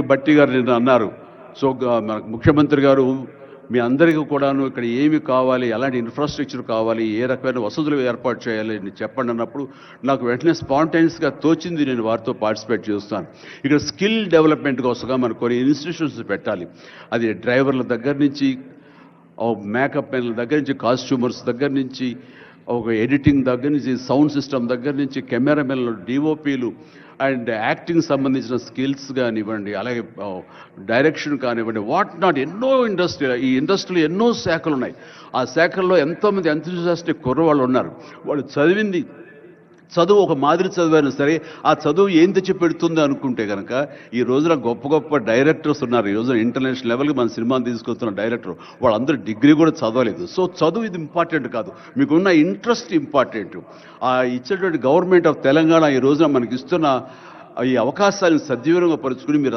భట్టి గారు నిన్న అన్నారు. సో మన ముఖ్యమంత్రి గారు మీ అందరికీ కూడాను ఇక్కడ ఏమి కావాలి, ఎలాంటి ఇన్ఫ్రాస్ట్రక్చర్ కావాలి, ఏ రకమైన వసతులు ఏర్పాటు చేయాలి అని చెప్పండి అన్నప్పుడు నాకు వెంటనే స్పాంటైనియస్గా తోచింది. నేను వారితో పార్టిసిపేట్ చేస్తాను. ఇక్కడ స్కిల్ డెవలప్మెంట్ కోసంగా మనం కొన్ని ఇన్స్టిట్యూషన్స్ పెట్టాలి. అది డ్రైవర్ల దగ్గర నుంచి, మేకప్ మెన్ల దగ్గర నుంచి, కాస్ట్యూమర్స్ దగ్గర నుంచి, ఒక ఎడిటింగ్ దగ్గర నుంచి, సౌండ్ సిస్టమ్ దగ్గర నుంచి, కెమెరామెన్లు, డిఓపీలు అండ్ యాక్టింగ్ సంబంధించిన స్కిల్స్ కానివ్వండి, అలాగే డైరెక్షన్ కానివ్వండి, వాట్ నాట్ ఎన్నో ఈ ఇండస్ట్రీలో ఎన్నో శాఖలు ఉన్నాయి. ఆ శాఖల్లో ఎంతోమంది ఎంతూజియాస్టిక్ కుర్రవాళ్ళు ఉన్నారు. వాళ్ళు చదువు ఒక మాదిరి చదివైనా సరే ఆ చదువు ఏం తెచ్చి పెడుతుంది అనుకుంటే కనుక ఈ రోజున గొప్ప గొప్ప డైరెక్టర్స్ ఉన్నారు. ఈ రోజున ఇంటర్నేషనల్ లెవెల్కి మన సినిమాని తీసుకొస్తున్న డైరెక్టర్ వాళ్ళందరూ డిగ్రీ కూడా చదవలేదు. సో చదువు ఇది ఇంపార్టెంట్ కాదు, మీకున్న ఇంట్రెస్ట్ ఇంపార్టెంట్. ఆ ఇచ్చేటువంటి గవర్నమెంట్ ఆఫ్ తెలంగాణ ఈ రోజున మనకి ఇస్తున్న ఈ అవకాశాలను సద్వినియోగం పరుచుకుని మీరు